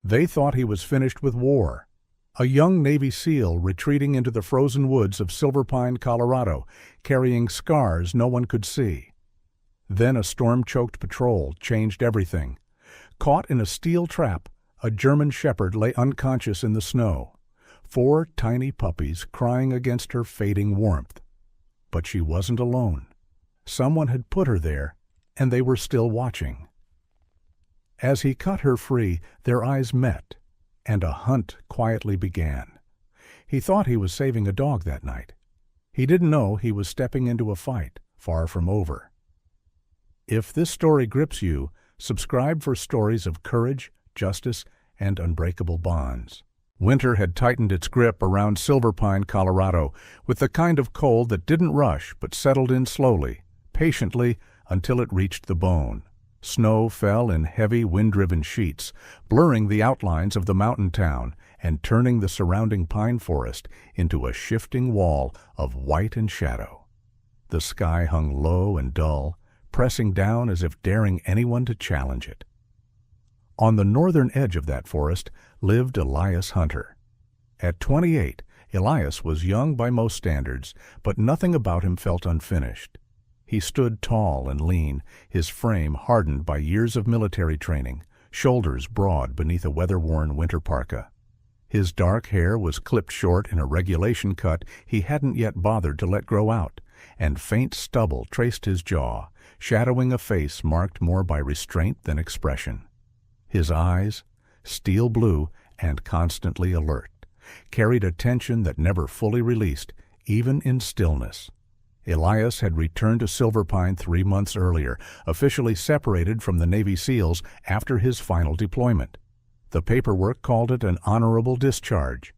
They thought he was finished with war. A young Navy SEAL retreating into the frozen woods of Silver Pine, Colorado, carrying scars no one could see. Then a storm-choked patrol changed everything. Caught in a steel trap, a German shepherd lay unconscious in the snow. 4 tiny puppies crying against her fading warmth. But she wasn't alone. Someone had put her there, and they were still watching. As he cut her free, their eyes met, and a hunt quietly began. He thought he was saving a dog that night. He didn't know he was stepping into a fight far from over. If this story grips you, subscribe for stories of courage, justice, and unbreakable bonds. Winter had tightened its grip around Silver Pine, Colorado, with the kind of cold that didn't rush but settled in slowly, patiently, until it reached the bone. Snow fell in heavy, wind-driven sheets, blurring the outlines of the mountain town and turning the surrounding pine forest into a shifting wall of white and shadow. The sky hung low and dull, pressing down as if daring anyone to challenge it. On the northern edge of that forest lived Elias Hunter. At 28, Elias was young by most standards, but nothing about him felt unfinished. He stood tall and lean, his frame hardened by years of military training, shoulders broad beneath a weather-worn winter parka. His dark hair was clipped short in a regulation cut he hadn't yet bothered to let grow out, and faint stubble traced his jaw, shadowing a face marked more by restraint than expression. His eyes, steel blue and constantly alert, carried a tension that never fully released, even in stillness. Elias had returned to Silver Pine 3 months earlier, officially separated from the Navy SEALs after his final deployment. The paperwork called it an honorable discharge.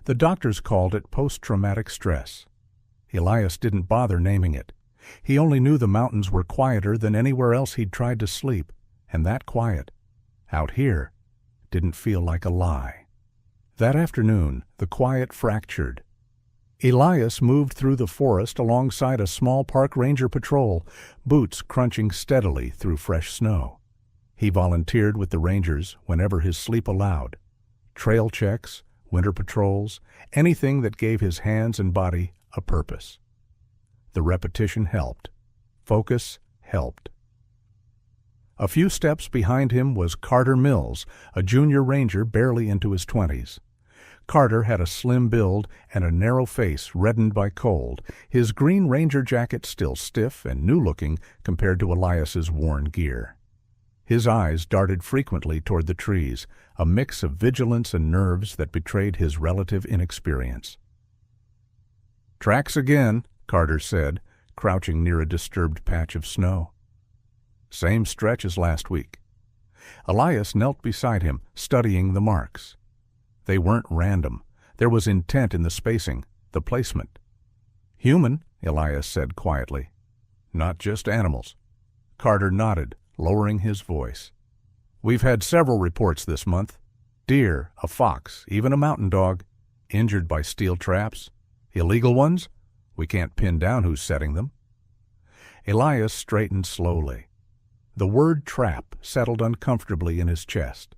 The doctors called it post-traumatic stress. Elias didn't bother naming it. He only knew the mountains were quieter than anywhere else he'd tried to sleep, and that quiet, out here, didn't feel like a lie. That afternoon, the quiet fractured. Elias moved through the forest alongside a small park ranger patrol, boots crunching steadily through fresh snow. He volunteered with the rangers whenever his sleep allowed. Trail checks, winter patrols, anything that gave his hands and body a purpose. The repetition helped. Focus helped. A few steps behind him was Carter Mills, a junior ranger barely into his 20s. Carter had a slim build and a narrow face reddened by cold, his green ranger jacket still stiff and new-looking compared to Elias's worn gear. His eyes darted frequently toward the trees, a mix of vigilance and nerves that betrayed his relative inexperience. "Tracks again," Carter said, crouching near a disturbed patch of snow. "Same stretch as last week." Elias knelt beside him, studying the marks. They weren't random. There was intent in the spacing, the placement. "Human," Elias said quietly. "Not just animals." Carter nodded, lowering his voice. "We've had several reports this month. Deer, a fox, even a mountain dog, injured by steel traps. Illegal ones? We can't pin down who's setting them." Elias straightened slowly. The word trap settled uncomfortably in his chest.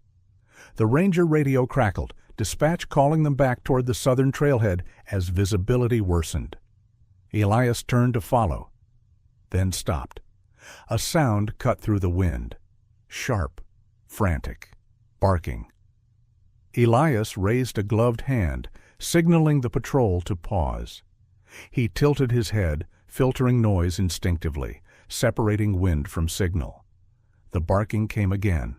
The ranger radio crackled, dispatch calling them back toward the southern trailhead as visibility worsened. Elias turned to follow, then stopped. A sound cut through the wind. Sharp, frantic, barking. Elias raised a gloved hand, signaling the patrol to pause. He tilted his head, filtering noise instinctively, separating wind from signal. The barking came again,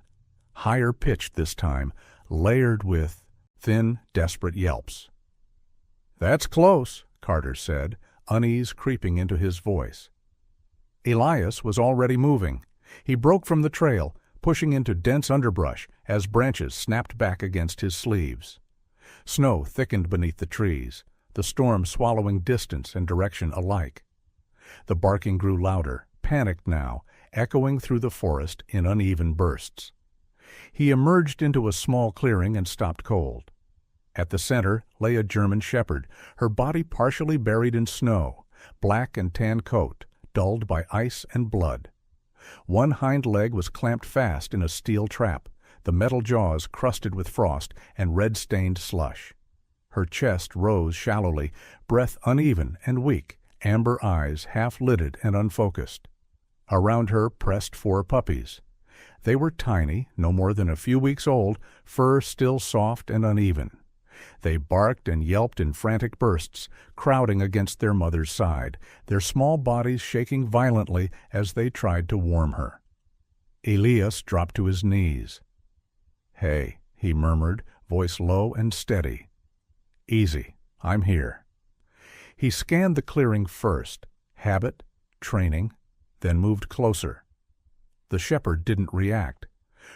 higher pitched this time, layered with thin, desperate yelps. "That's close," Carter said, unease creeping into his voice. Elias was already moving. He broke from the trail, pushing into dense underbrush as branches snapped back against his sleeves. Snow thickened beneath the trees, the storm swallowing distance and direction alike. The barking grew louder, panicked now, echoing through the forest in uneven bursts. He emerged into a small clearing and stopped cold. At the center lay a German shepherd, her body partially buried in snow, black and tan coat, dulled by ice and blood. One hind leg was clamped fast in a steel trap, the metal jaws crusted with frost and red-stained slush. Her chest rose shallowly, breath uneven and weak, amber eyes half-lidded and unfocused. Around her pressed 4 puppies. They were tiny, no more than a few weeks old, fur still soft and uneven. They barked and yelped in frantic bursts, crowding against their mother's side, their small bodies shaking violently as they tried to warm her. Elias dropped to his knees. "Hey," he murmured, voice low and steady. "Easy, I'm here." He scanned the clearing first, habit, training, then moved closer. The shepherd didn't react.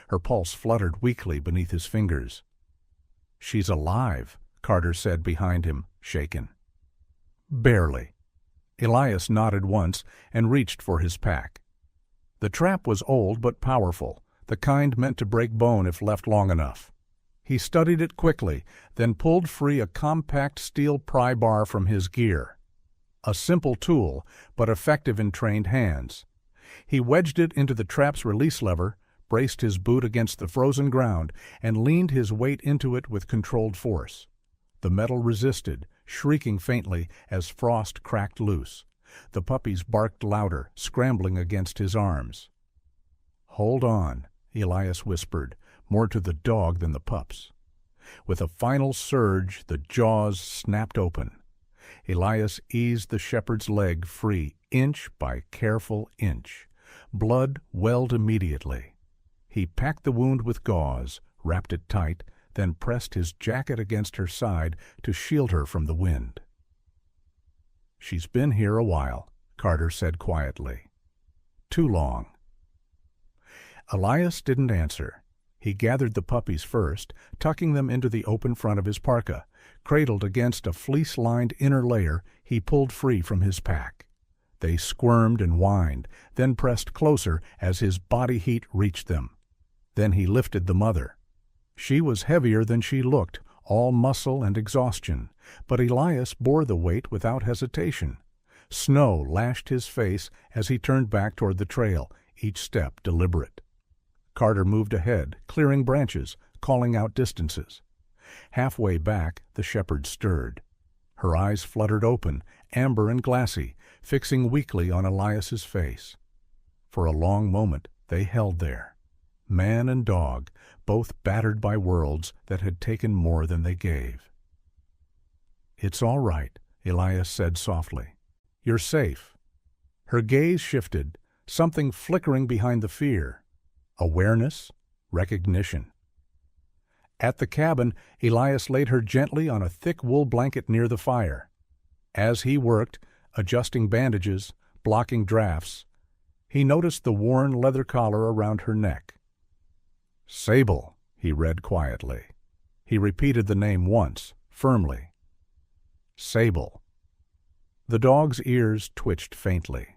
Her pulse fluttered weakly beneath his fingers. "She's alive," Carter said behind him, shaken. "Barely." Elias nodded once and reached for his pack. The trap was old but powerful, the kind meant to break bone if left long enough. He studied it quickly, then pulled free a compact steel pry bar from his gear. A simple tool, but effective in trained hands. He wedged it into the trap's release lever, braced his boot against the frozen ground, and leaned his weight into it with controlled force. The metal resisted, shrieking faintly as frost cracked loose. The puppies barked louder, scrambling against his arms. "Hold on," Elias whispered, more to the dog than the pups. With a final surge, the jaws snapped open. Elias eased the shepherd's leg free, inch by careful inch. Blood welled immediately. He packed the wound with gauze, wrapped it tight, then pressed his jacket against her side to shield her from the wind. "She's been here a while," Carter said quietly. "Too long." Elias didn't answer. He gathered the puppies first, tucking them into the open front of his parka. Cradled against a fleece-lined inner layer, he pulled free from his pack. They squirmed and whined, then pressed closer as his body heat reached them. Then he lifted the mother. She was heavier than she looked, all muscle and exhaustion, but Elias bore the weight without hesitation. Snow lashed his face as he turned back toward the trail, each step deliberate. Carter moved ahead, clearing branches, calling out distances. Halfway back, the shepherd stirred. Her eyes fluttered open, amber and glassy, fixing weakly on Elias's face. For a long moment they held there. Man and dog, both battered by worlds that had taken more than they gave. "It's all right," Elias said softly. "You're safe." Her gaze shifted, something flickering behind the fear. Awareness, recognition. At the cabin, Elias laid her gently on a thick wool blanket near the fire. As he worked, adjusting bandages, blocking drafts, he noticed the worn leather collar around her neck. "Sable," he read quietly. He repeated the name once, firmly. "Sable." The dog's ears twitched faintly.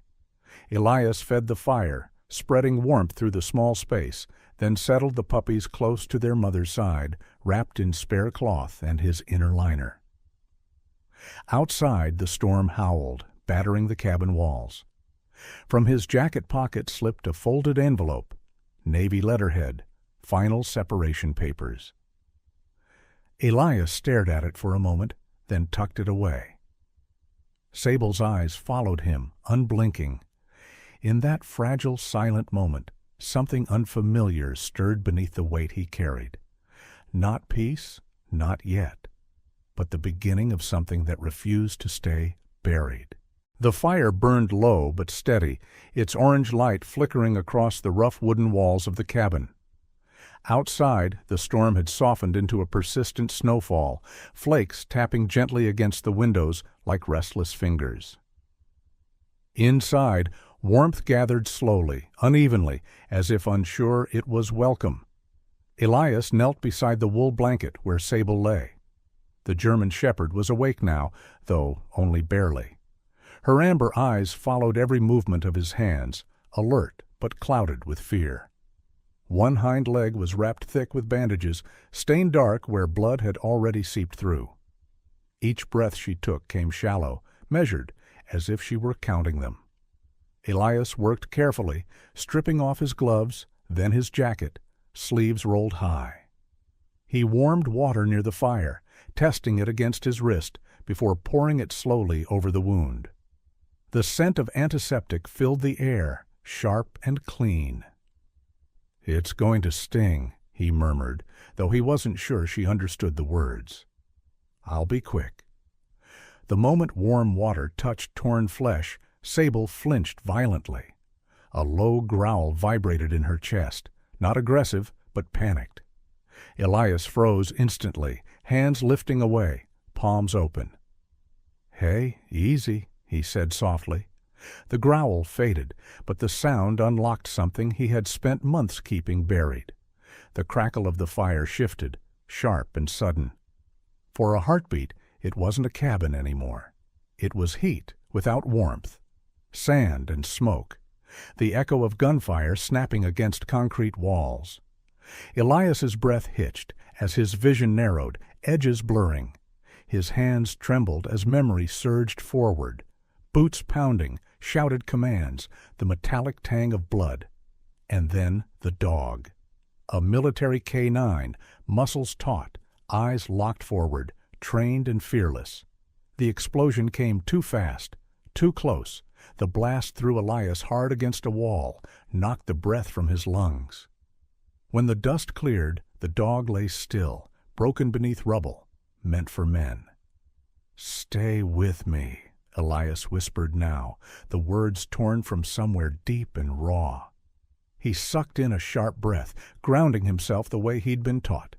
Elias fed the fire, spreading warmth through the small space, then settled the puppies close to their mother's side, wrapped in spare cloth and his inner liner. Outside, the storm howled, battering the cabin walls. From his jacket pocket slipped a folded envelope, navy letterhead, final separation papers. Elias stared at it for a moment, then tucked it away. Sable's eyes followed him, unblinking. In that fragile, silent moment, something unfamiliar stirred beneath the weight he carried. Not peace, not yet, but the beginning of something that refused to stay buried. The fire burned low but steady, its orange light flickering across the rough wooden walls of the cabin. Outside, the storm had softened into a persistent snowfall, flakes tapping gently against the windows like restless fingers. Inside, warmth gathered slowly, unevenly, as if unsure it was welcome. Elias knelt beside the wool blanket where Sable lay. The German shepherd was awake now, though only barely. Her amber eyes followed every movement of his hands, alert but clouded with fear. One hind leg was wrapped thick with bandages, stained dark where blood had already seeped through. Each breath she took came shallow, measured, as if she were counting them. Elias worked carefully, stripping off his gloves, then his jacket, sleeves rolled high. He warmed water near the fire, testing it against his wrist before pouring it slowly over the wound. The scent of antiseptic filled the air, sharp and clean. "It's going to sting," he murmured, though he wasn't sure she understood the words. "I'll be quick." The moment warm water touched torn flesh, Sable flinched violently. A low growl vibrated in her chest, not aggressive, but panicked. Elias froze instantly, hands lifting away, palms open. "Hey, easy," he said softly. The growl faded, but the sound unlocked something he had spent months keeping buried. The crackle of the fire shifted, sharp and sudden. For a heartbeat, it wasn't a cabin anymore. It was heat without warmth, sand and smoke, the echo of gunfire snapping against concrete walls. Elias's breath hitched as his vision narrowed, edges blurring. His hands trembled as memory surged forward. Boots pounding, shouted commands, the metallic tang of blood. And then the dog. A military K9, muscles taut, eyes locked forward, trained and fearless. The explosion came too fast, too close. The blast threw Elias hard against a wall, knocked the breath from his lungs. When the dust cleared, the dog lay still, broken beneath rubble, meant for men. "Stay with me," Elias whispered now, the words torn from somewhere deep and raw. He sucked in a sharp breath, grounding himself the way he'd been taught.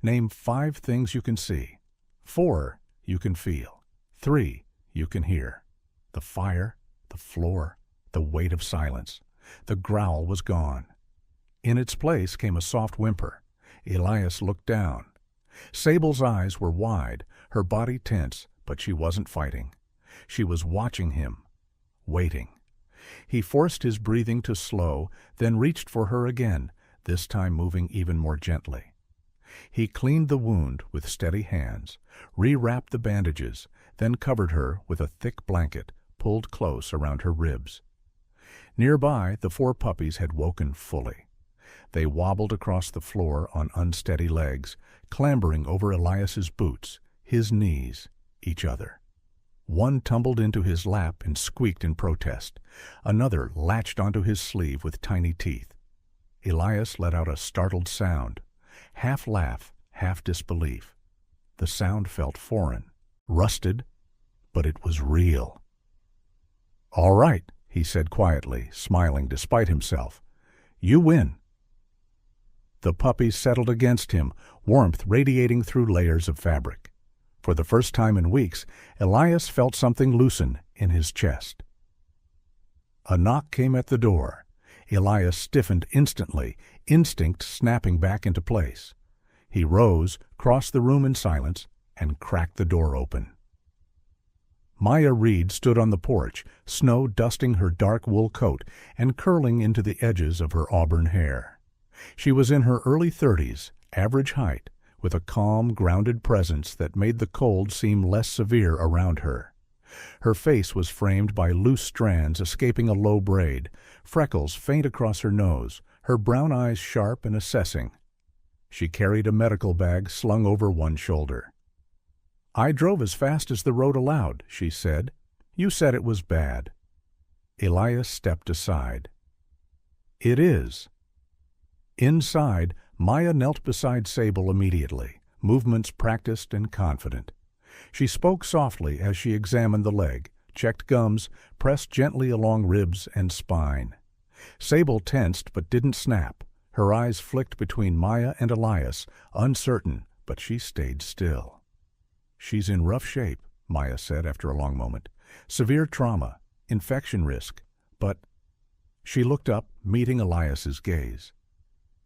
"Name 5 things you can see. 4 you can feel. 3 you can hear. The fire, the floor, the weight of silence." The growl was gone. In its place came a soft whimper. Elias looked down. Sable's eyes were wide, her body tense, but she wasn't fighting. She was watching him, waiting. He forced his breathing to slow, then reached for her again, this time moving even more gently. He cleaned the wound with steady hands, rewrapped the bandages, then covered her with a thick blanket, pulled close around her ribs. Nearby, the 4 puppies had woken fully. They wobbled across the floor on unsteady legs, clambering over Elias's boots, his knees, each other. One tumbled into his lap and squeaked in protest. Another latched onto his sleeve with tiny teeth. Elias let out a startled sound, half laugh, half disbelief. The sound felt foreign, rusted, but it was real. "All right," he said quietly, smiling despite himself. "You win." The puppies settled against him, warmth radiating through layers of fabric. For the first time in weeks, Elias felt something loosen in his chest. A knock came at the door. Elias stiffened instantly, instinct snapping back into place. He rose, crossed the room in silence, and cracked the door open. Maya Reed stood on the porch, snow dusting her dark wool coat and curling into the edges of her auburn hair. She was in her early 30s, average height, with a calm, grounded presence that made the cold seem less severe around her. Her face was framed by loose strands escaping a low braid, freckles faint across her nose, her brown eyes sharp and assessing. She carried a medical bag slung over one shoulder. "I drove as fast as the road allowed," she said. "You said it was bad." Elias stepped aside. "It is." Inside, Maya knelt beside Sable immediately, movements practiced and confident. She spoke softly as she examined the leg, checked gums, pressed gently along ribs and spine. Sable tensed but didn't snap. Her eyes flicked between Maya and Elias, uncertain, but she stayed still. "She's in rough shape," Maya said after a long moment. "Severe trauma, infection risk, but—" She looked up, meeting Elias's gaze.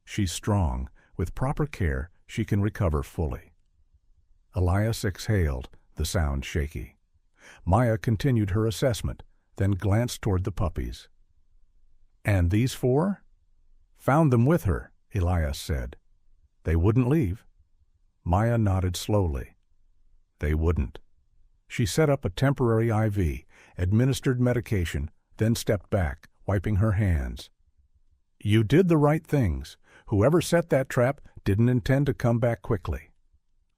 "She's strong. With proper care, she can recover fully." Elias exhaled, the sound shaky. Maya continued her assessment, then glanced toward the puppies. "And these 4? "Found them with her," Elias said. "They wouldn't leave." Maya nodded slowly. "They wouldn't." She set up a temporary IV, administered medication, then stepped back, wiping her hands. "You did the right things. Whoever set that trap didn't intend to come back quickly.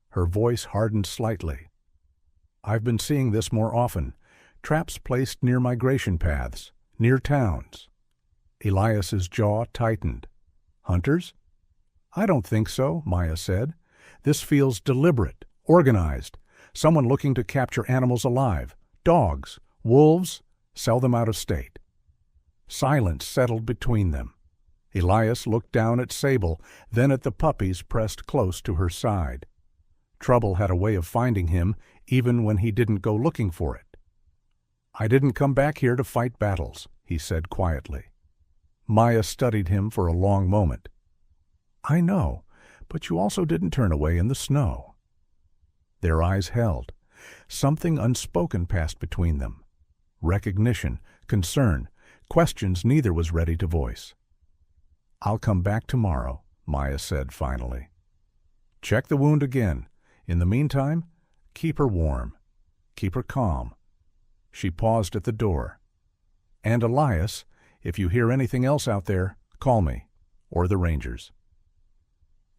Her voice hardened slightly. I've been seeing this more often. Traps placed near migration paths, near towns. Elias's jaw tightened. Hunters? I don't think so, Maya said. This feels deliberate, organized. Someone looking to capture animals alive. Dogs, wolves, sell them out of state. Silence settled between them. Elias looked down at Sable, then at the puppies pressed close to her side. Trouble had a way of finding him, even when he didn't go looking for it. I didn't come back here to fight battles, he said quietly. Maya studied him for a long moment. I know, but you also didn't turn away in the snow. Their eyes held. Something unspoken passed between them. Recognition, concern, questions neither was ready to voice. I'll come back tomorrow, Maya said finally. Check the wound again. In the meantime, keep her warm. Keep her calm. She paused at the door. And Elias, if you hear anything else out there, call me, or the rangers.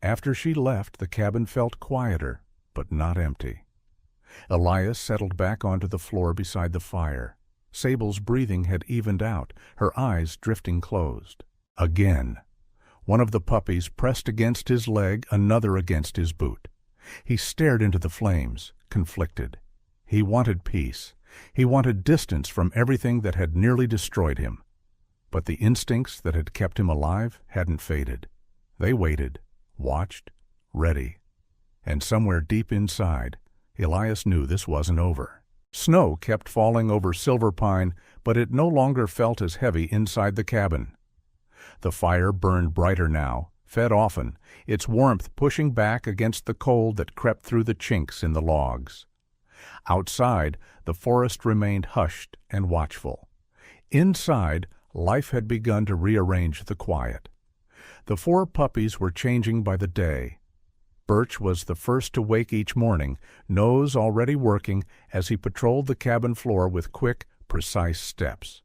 After she left, the cabin felt quieter, but not empty. Elias settled back onto the floor beside the fire. Sable's breathing had evened out, her eyes drifting closed. Again. One of the puppies pressed against his leg, another against his boot. He stared into the flames, conflicted. He wanted peace. He wanted distance from everything that had nearly destroyed him. But the instincts that had kept him alive hadn't faded. They waited, watched, ready. And somewhere deep inside, Elias knew this wasn't over. Snow kept falling over Silver Pine, but it no longer felt as heavy inside the cabin. The fire burned brighter now, fed often, its warmth pushing back against the cold that crept through the chinks in the logs. Outside, the forest remained hushed and watchful. Inside, life had begun to rearrange the quiet. The 4 puppies were changing by the day. Birch was the first to wake each morning, nose already working as he patrolled the cabin floor with quick, precise steps.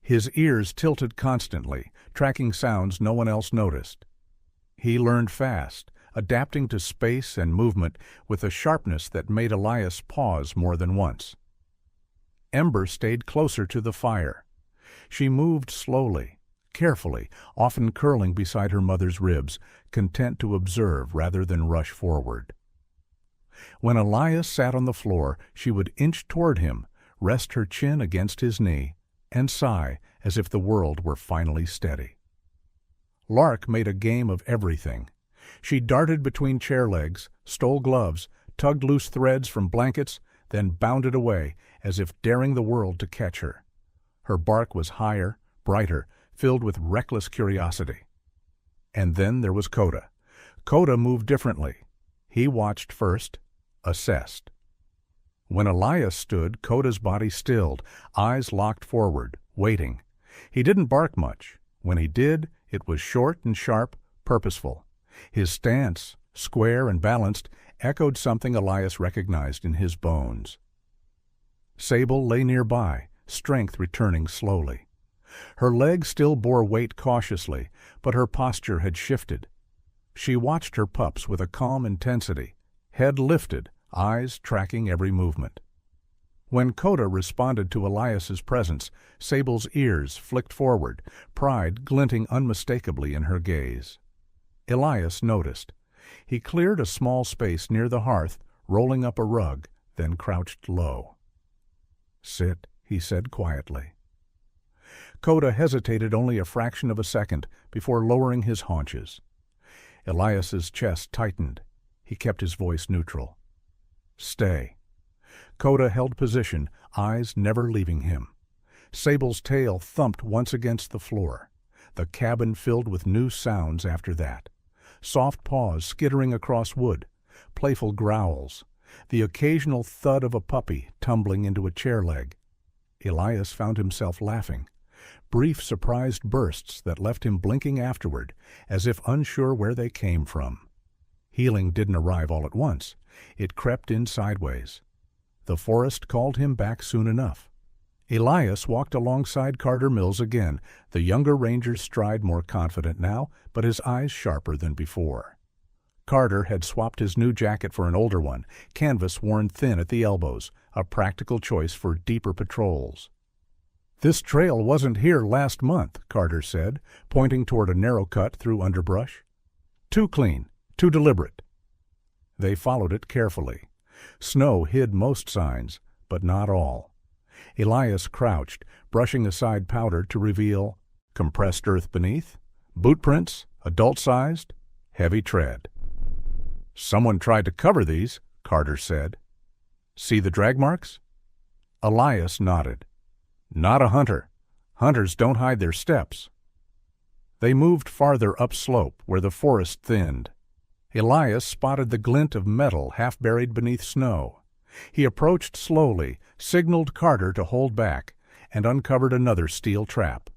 His ears tilted constantly, tracking sounds no one else noticed. He learned fast, adapting to space and movement with a sharpness that made Elias pause more than once. Ember stayed closer to the fire. She moved slowly, carefully, often curling beside her mother's ribs, content to observe rather than rush forward. When Elias sat on the floor, she would inch toward him, rest her chin against his knee, and sigh as if the world were finally steady. Lark made a game of everything. She darted between chair legs, stole gloves, tugged loose threads from blankets, then bounded away as if daring the world to catch her. Her bark was higher, brighter, filled with reckless curiosity. And then there was Coda. Coda moved differently. He watched first, assessed. When Elias stood, Coda's body stilled, eyes locked forward, waiting. He didn't bark much. When he did, it was short and sharp, purposeful. His stance, square and balanced, echoed something Elias recognized in his bones. Sable lay nearby, strength returning slowly. Her legs still bore weight cautiously, but her posture had shifted. She watched her pups with a calm intensity, head lifted, eyes tracking every movement. When Coda responded to Elias's presence, Sable's ears flicked forward, pride glinting unmistakably in her gaze. Elias noticed. He cleared a small space near the hearth, rolling up a rug, then crouched low. "Sit," he said quietly. Coda hesitated only a fraction of a second before lowering his haunches. Elias's chest tightened. He kept his voice neutral. "Stay." Coda held position, eyes never leaving him. Sable's tail thumped once against the floor. The cabin filled with new sounds after that. Soft paws skittering across wood, playful growls, the occasional thud of a puppy tumbling into a chair leg. Elias found himself laughing. Brief, surprised bursts that left him blinking afterward, as if unsure where they came from. Healing didn't arrive all at once. It crept in sideways. The forest called him back soon enough. Elias walked alongside Carter Mills again, the younger ranger's stride more confident now, but his eyes sharper than before. Carter had swapped his new jacket for an older one, canvas worn thin at the elbows, a practical choice for deeper patrols. "This trail wasn't here last month," Carter said, pointing toward a narrow cut through underbrush. "Too clean, too deliberate." They followed it carefully. Snow hid most signs, but not all. Elias crouched, brushing aside powder to reveal compressed earth beneath, boot prints, adult-sized, heavy tread. "Someone tried to cover these," Carter said. "See the drag marks?" Elias nodded. "Not a hunter. Hunters don't hide their steps." They moved farther upslope, where the forest thinned. Elias spotted the glint of metal half buried beneath snow. He approached slowly, signaled Carter to hold back, and uncovered another steel trap.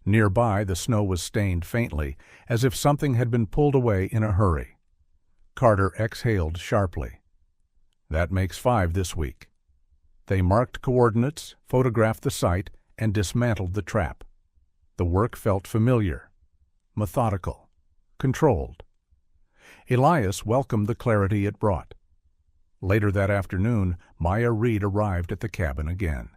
Nearby, the snow was stained faintly, as if something had been pulled away in a hurry. Carter exhaled sharply. "That makes 5 this week." They marked coordinates, photographed the site, and dismantled the trap. The work felt familiar, methodical, controlled. Elias welcomed the clarity it brought. Later that afternoon, Maya Reed arrived at the cabin again.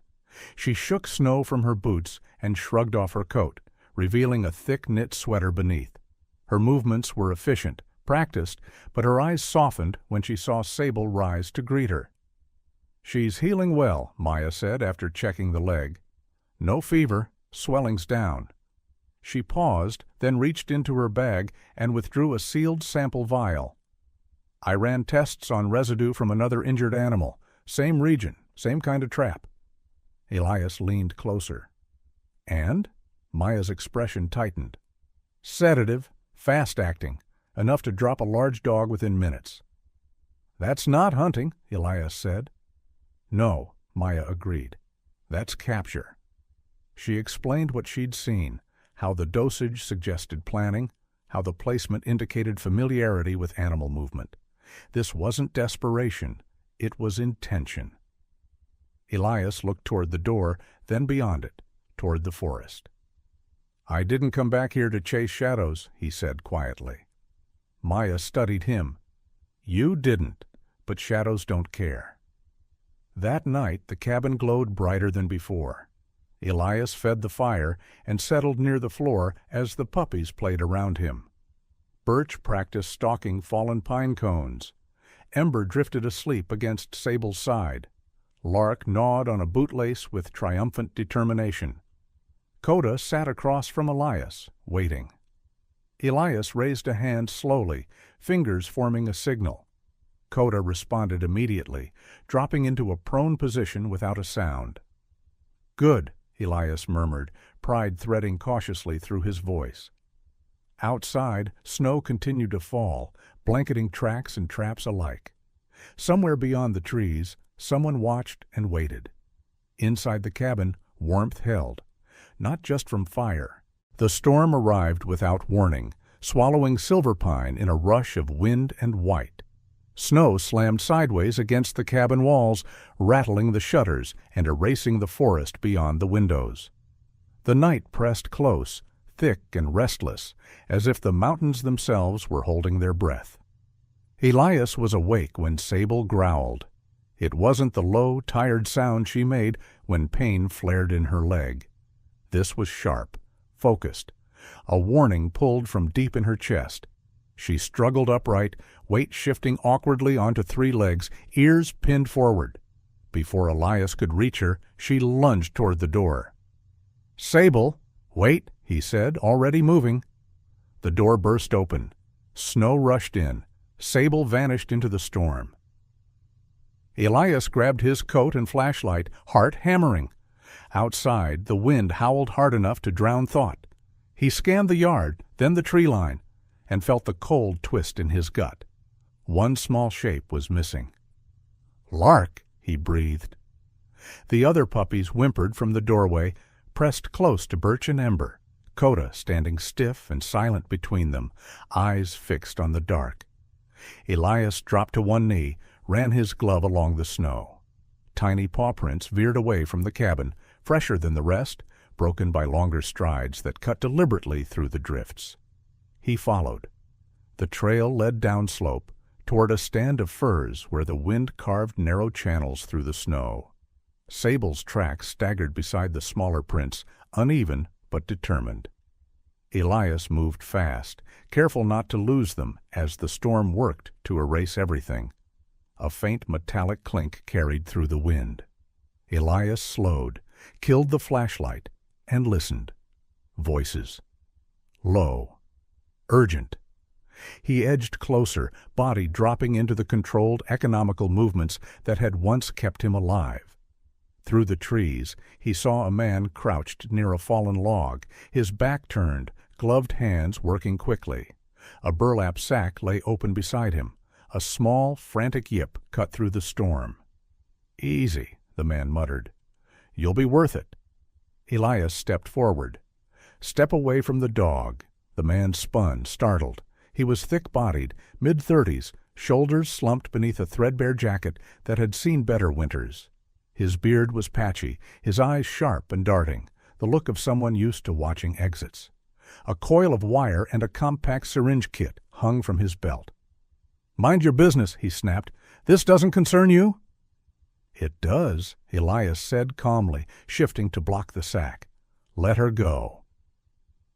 She shook snow from her boots and shrugged off her coat, revealing a thick knit sweater beneath. Her movements were efficient, practiced, but her eyes softened when she saw Sable rise to greet her. "She's healing well," Maya said after checking the leg. "No fever, swelling's down." She paused, then reached into her bag and withdrew a sealed sample vial. "I ran tests on residue from another injured animal. Same region, same kind of trap." Elias leaned closer. "And?" Maya's expression tightened. "Sedative, fast-acting, enough to drop a large dog within minutes." "That's not hunting," Elias said. "No," Maya agreed. "That's capture." She explained what she'd seen, how the dosage suggested planning, how the placement indicated familiarity with animal movement. This wasn't desperation, it was intention. Elias looked toward the door, then beyond it, toward the forest. "I didn't come back here to chase shadows," he said quietly. Maya studied him. "You didn't, but shadows don't care." That night the cabin glowed brighter than before. Elias fed the fire and settled near the floor as the puppies played around him. Birch practiced stalking fallen pine cones. Ember drifted asleep against Sable's side. Lark gnawed on a bootlace with triumphant determination. Coda sat across from Elias, waiting. Elias raised a hand slowly, fingers forming a signal. Coda responded immediately, dropping into a prone position without a sound. "Good," Elias murmured, pride threading cautiously through his voice. Outside, snow continued to fall, blanketing tracks and traps alike. Somewhere beyond the trees, someone watched and waited. Inside the cabin, warmth held, not just from fire. The storm arrived without warning, swallowing Silverpine in a rush of wind and white. Snow slammed sideways against the cabin walls, rattling the shutters and erasing the forest beyond the windows. The night pressed close, thick and restless, as if the mountains themselves were holding their breath. Elias was awake when Sable growled. It wasn't the low, tired sound she made when pain flared in her leg. This was sharp, focused, a warning pulled from deep in her chest. She struggled upright, weight shifting awkwardly onto 3 legs, ears pinned forward. Before Elias could reach her, she lunged toward the door. "Sable, wait," he said, already moving. The door burst open. Snow rushed in. Sable vanished into the storm. Elias grabbed his coat and flashlight, heart hammering. Outside, the wind howled hard enough to drown thought. He scanned the yard, then the tree line, and felt the cold twist in his gut. One small shape was missing. "Lark," he breathed. The other puppies whimpered from the doorway, pressed close to Birch and Ember, Coda standing stiff and silent between them, eyes fixed on the dark. Elias dropped to one knee, ran his glove along the snow. Tiny paw prints veered away from the cabin, fresher than the rest, broken by longer strides that cut deliberately through the drifts. He followed. The trail led downslope toward a stand of firs where the wind carved narrow channels through the snow. Sable's tracks staggered beside the smaller prints, uneven but determined. Elias moved fast, careful not to lose them as the storm worked to erase everything. A faint metallic clink carried through the wind. Elias slowed, killed the flashlight, and listened. Voices. Low. Urgent. He edged closer, body dropping into the controlled, economical movements that had once kept him alive. Through the trees, he saw a man crouched near a fallen log, his back turned, gloved hands working quickly. A burlap sack lay open beside him. A small, frantic yip cut through the storm. "Easy," the man muttered. "You'll be worth it." Elias stepped forward. "Step away from the dog." The man spun, startled. He was thick-bodied, mid-30s, shoulders slumped beneath a threadbare jacket that had seen better winters. His beard was patchy, his eyes sharp and darting, the look of someone used to watching exits. A coil of wire and a compact syringe kit hung from his belt. "Mind your business," he snapped. "This doesn't concern you?" "It does," Elias said calmly, shifting to block the sack. "Let her go."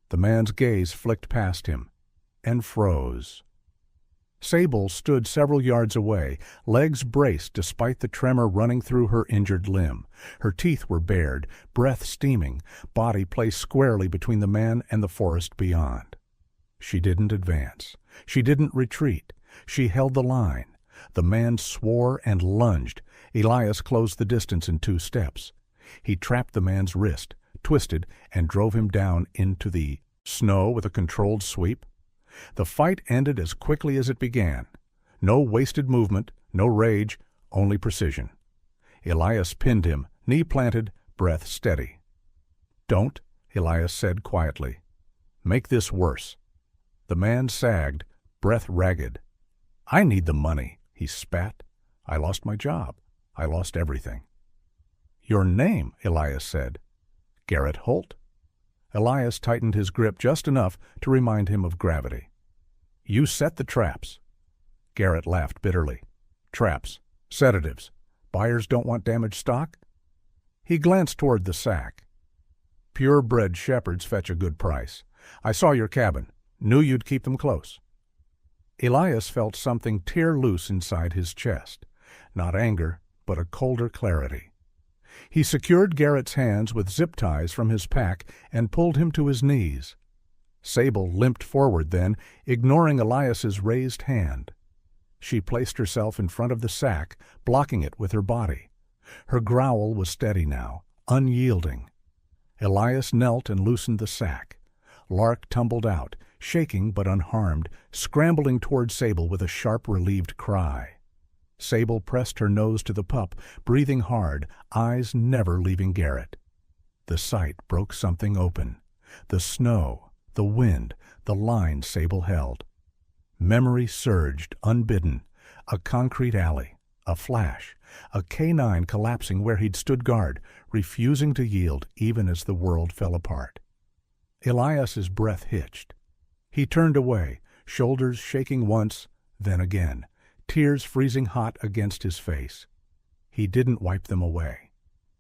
The man's gaze flicked past him and froze. Sable stood several yards away, legs braced despite the tremor running through her injured limb. Her teeth were bared, breath steaming, body placed squarely between the man and the forest beyond. She didn't advance. She didn't retreat. She held the line. The man swore and lunged. Elias closed the distance in 2 steps. He trapped the man's wrist, twisted, and drove him down into the snow with a controlled sweep. The fight ended as quickly as it began. No wasted movement, no rage, only precision. Elias pinned him, knee planted, breath steady. "Don't," Elias said quietly. "Make this worse." The man sagged, breath ragged. "I need the money," he spat. "I lost my job. I lost everything." "Your name," Elias said. "Garrett Holt." Elias tightened his grip just enough to remind him of gravity. "You set the traps." Garrett laughed bitterly. "Traps. Sedatives. Buyers don't want damaged stock?" He glanced toward the sack. "Purebred shepherds fetch a good price. I saw your cabin. Knew you'd keep them close." Elias felt something tear loose inside his chest. Not anger, but a colder clarity. He secured Garrett's hands with zip ties from his pack and pulled him to his knees. Sable limped forward then, ignoring Elias's raised hand. She placed herself in front of the sack, blocking it with her body. Her growl was steady now, unyielding. Elias knelt and loosened the sack. Lark tumbled out, shaking but unharmed, scrambling toward Sable with a sharp, relieved cry. Sable pressed her nose to the pup, breathing hard, eyes never leaving Garrett. The sight broke something open. The snow, the wind, the line Sable held. Memory surged, unbidden. A concrete alley, a flash, a canine collapsing where he'd stood guard, refusing to yield even as the world fell apart. Elias's breath hitched. He turned away, shoulders shaking once, then again, tears freezing hot against his face. He didn't wipe them away.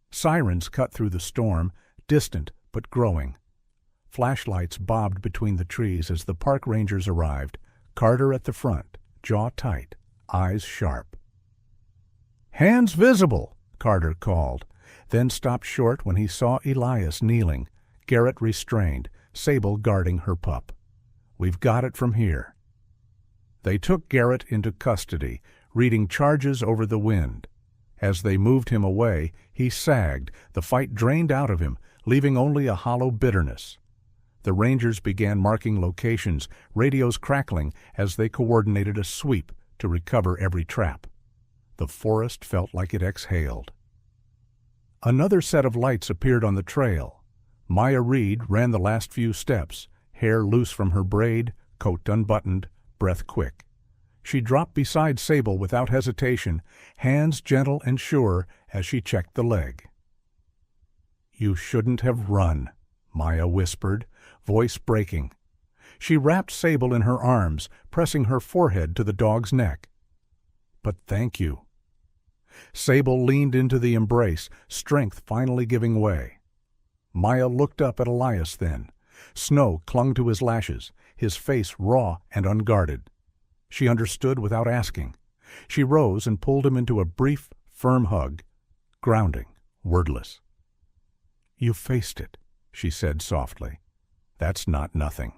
Sirens cut through the storm, distant but growing. Flashlights bobbed between the trees as the park rangers arrived, Carter at the front, jaw tight, eyes sharp. "Hands visible," Carter called, then stopped short when he saw Elias kneeling, Garrett restrained, Sable guarding her pup. "We've got it from here." They took Garrett into custody, reading charges over the wind. As they moved him away, he sagged, the fight drained out of him, leaving only a hollow bitterness. The Rangers began marking locations, radios crackling as they coordinated a sweep to recover every trap. The forest felt like it exhaled. Another set of lights appeared on the trail. Maya Reed ran the last few steps, hair loose from her braid, coat unbuttoned, breath quick. She dropped beside Sable without hesitation, hands gentle and sure as she checked the leg. You shouldn't have run, Maya whispered, voice breaking. She wrapped Sable in her arms, pressing her forehead to the dog's neck. But thank you. Sable leaned into the embrace, strength finally giving way. Maya looked up at Elias then. Snow clung to his lashes, his face raw and unguarded. She understood without asking. She rose and pulled him into a brief, firm hug, grounding, wordless. You faced it, she said softly. That's not nothing.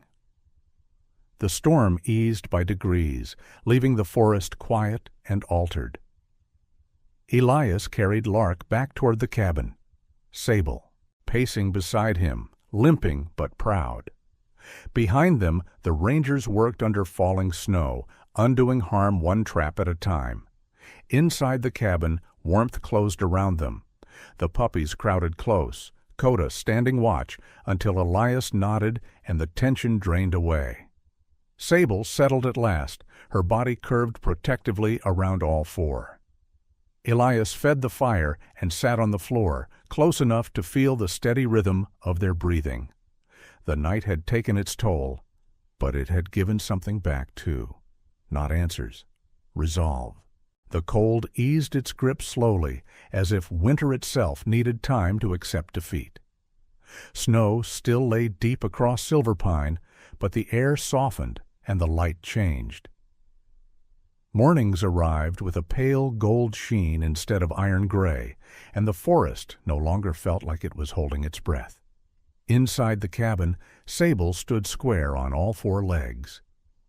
The storm eased by degrees, leaving the forest quiet and altered. Elias carried Lark back toward the cabin. Sable, pacing beside him, limping but proud. Behind them, the rangers worked under falling snow, undoing harm one trap at a time. Inside the cabin, warmth closed around them. The puppies crowded close, Coda standing watch until Elias nodded and the tension drained away. Sable settled at last, her body curved protectively around all four. Elias fed the fire and sat on the floor, close enough to feel the steady rhythm of their breathing. The night had taken its toll, but it had given something back too. Not answers. Resolve. The cold eased its grip slowly, as if winter itself needed time to accept defeat. Snow still lay deep across Silverpine, but the air softened and the light changed. Mornings arrived with a pale gold sheen instead of iron gray, and the forest no longer felt like it was holding its breath. Inside the cabin, Sable stood square on all four legs.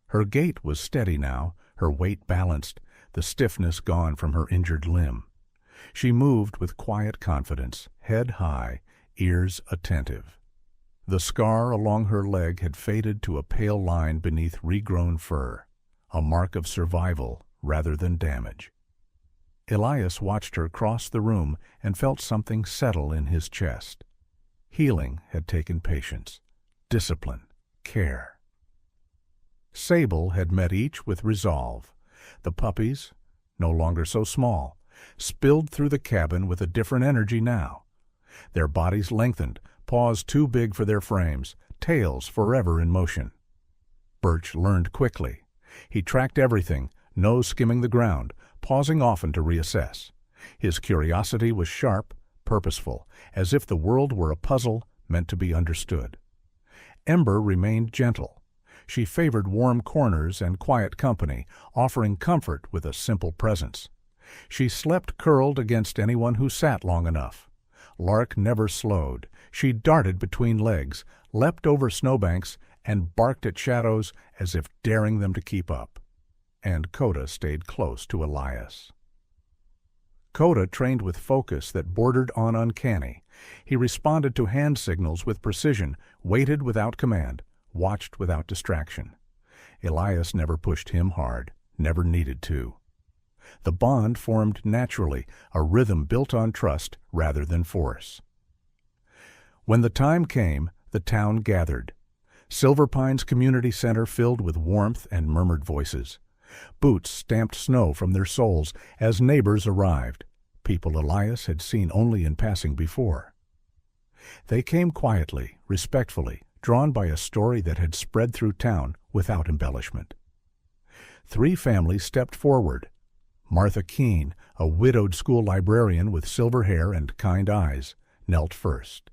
Her gait was steady now, her weight balanced, the stiffness gone from her injured limb. She moved with quiet confidence, head high, ears attentive. The scar along her leg had faded to a pale line beneath regrown fur, a mark of survival rather than damage. Elias watched her cross the room and felt something settle in his chest. Healing had taken patience, discipline, care. Sable had met each with resolve. The puppies, no longer so small, spilled through the cabin with a different energy now. Their bodies lengthened, paws too big for their frames, tails forever in motion. Birch learned quickly. He tracked everything, nose skimming the ground, pausing often to reassess. His curiosity was sharp, purposeful, as if the world were a puzzle meant to be understood. Ember remained gentle. She favored warm corners and quiet company, offering comfort with a simple presence. She slept curled against anyone who sat long enough. Lark never slowed. She darted between legs, leapt over snowbanks, and barked at shadows as if daring them to keep up. And Coda stayed close to Elias. Coda trained with focus that bordered on uncanny. He responded to hand signals with precision, waited without command, watched without distraction. Elias never pushed him hard, never needed to. The bond formed naturally, a rhythm built on trust rather than force. When the time came, the town gathered. Silverpine's community center filled with warmth and murmured voices. Boots stamped snow from their soles as neighbors arrived, people Elias had seen only in passing before. They came quietly, respectfully, drawn by a story that had spread through town without embellishment. 3 families stepped forward. Martha Keene, a widowed school librarian with silver hair and kind eyes, knelt first.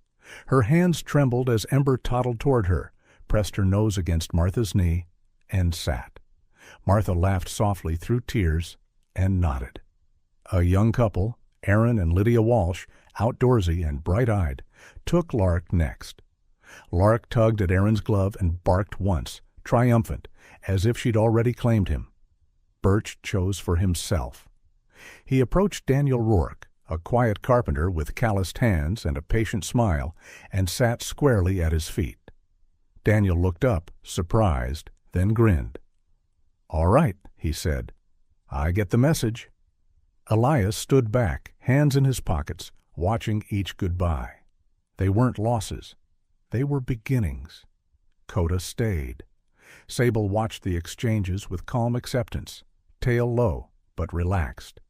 Her hands trembled as Ember toddled toward her, pressed her nose against Martha's knee, and sat. Martha laughed softly through tears and nodded. A young couple, Aaron and Lydia Walsh, outdoorsy and bright-eyed, took Lark next. Lark tugged at Aaron's glove and barked once, triumphant, as if she'd already claimed him. Birch chose for himself. He approached Daniel Rourke, a quiet carpenter with calloused hands and a patient smile, and sat squarely at his feet. Daniel looked up, surprised, then grinned. "All right," he said. "I get the message." Elias stood back, hands in his pockets, watching each goodbye. They weren't losses. They were beginnings. Coda stayed. Sable watched the exchanges with calm acceptance, tail low, but relaxed.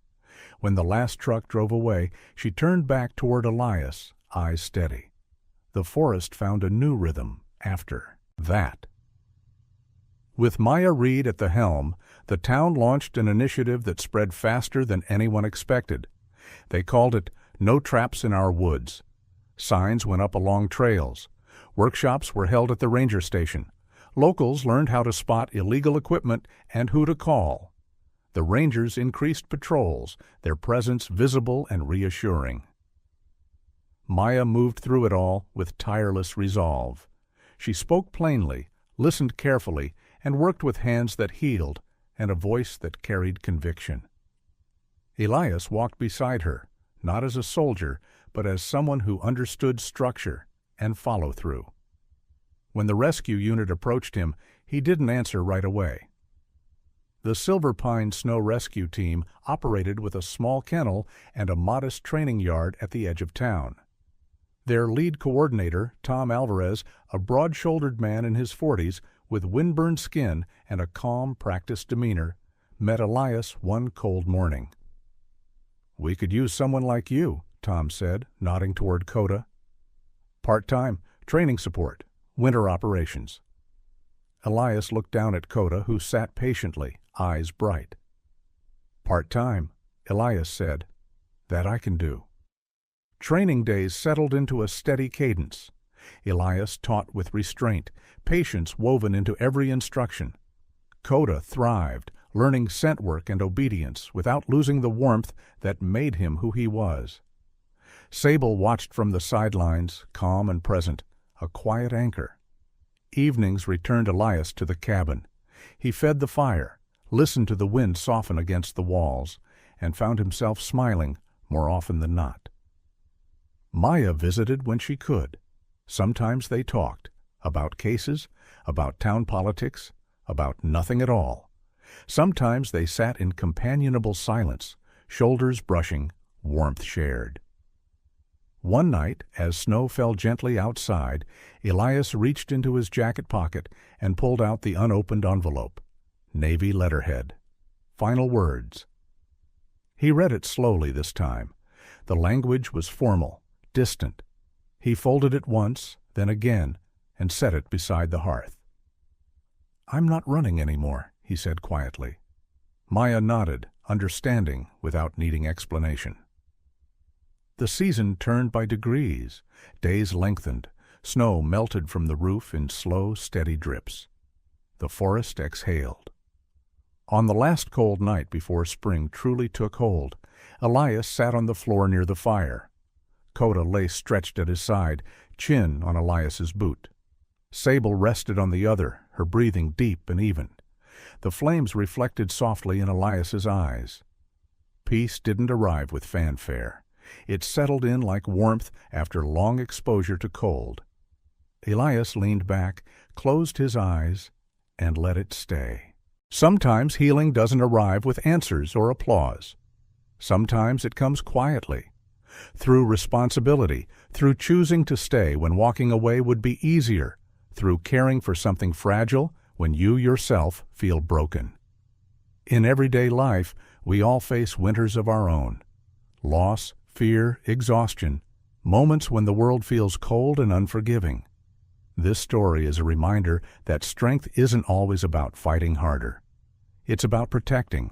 When the last truck drove away, she turned back toward Elias, eyes steady. The forest found a new rhythm after that. With Maya Reed at the helm, the town launched an initiative that spread faster than anyone expected. They called it No Traps in Our Woods. Signs went up along trails. Workshops were held at the ranger station. Locals learned how to spot illegal equipment and who to call. The rangers increased patrols, their presence visible and reassuring. Maya moved through it all with tireless resolve. She spoke plainly, listened carefully, and worked with hands that healed and a voice that carried conviction. Elias walked beside her, not as a soldier, but as someone who understood structure and follow-through. When the rescue unit approached him, he didn't answer right away. The Silver Pine Snow Rescue Team operated with a small kennel and a modest training yard at the edge of town. Their lead coordinator, Tom Alvarez, a broad-shouldered man in his 40s with windburned skin and a calm, practiced demeanor, met Elias one cold morning. "We could use someone like you," Tom said, nodding toward Coda. "Part-time, training support, winter operations." Elias looked down at Coda, who sat patiently, eyes bright. "Part-time," Elias said. "That I can do." Training days settled into a steady cadence. Elias taught with restraint, patience woven into every instruction. Coda thrived, learning scent work and obedience without losing the warmth that made him who he was. Sable watched from the sidelines, calm and present, a quiet anchor. Evenings returned Elias to the cabin. He fed the fire, listened to the wind soften against the walls, and found himself smiling more often than not. Maya visited when she could. Sometimes they talked, about cases, about town politics, about nothing at all. Sometimes they sat in companionable silence, shoulders brushing, warmth shared. One night, as snow fell gently outside, Elias reached into his jacket pocket and pulled out the unopened envelope. Navy letterhead. Final words. He read it slowly this time. The language was formal, distant. He folded it once, then again, and set it beside the hearth. "I'm not running anymore," he said quietly. Maya nodded, understanding without needing explanation. The season turned by degrees. Days lengthened. Snow melted from the roof in slow, steady drips. The forest exhaled. On the last cold night before spring truly took hold, Elias sat on the floor near the fire. Coda lay stretched at his side, chin on Elias's boot. Sable rested on the other, her breathing deep and even. The flames reflected softly in Elias's eyes. Peace didn't arrive with fanfare. It settled in like warmth after long exposure to cold. Elias leaned back, closed his eyes, and let it stay. Sometimes healing doesn't arrive with answers or applause. Sometimes it comes quietly, through responsibility, through choosing to stay when walking away would be easier, through caring for something fragile when you yourself feel broken. In everyday life, we all face winters of our own. Loss, fear, exhaustion, moments when the world feels cold and unforgiving. This story is a reminder that strength isn't always about fighting harder. It's about protecting,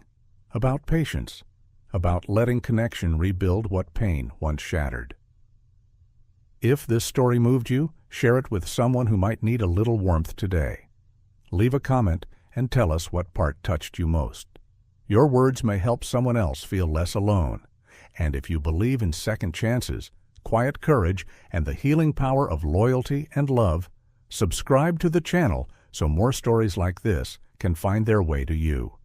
about patience, about letting connection rebuild what pain once shattered. If this story moved you, share it with someone who might need a little warmth today. Leave a comment and tell us what part touched you most. Your words may help someone else feel less alone. And if you believe in second chances, quiet courage, and the healing power of loyalty and love, subscribe to the channel so more stories like this can find their way to you.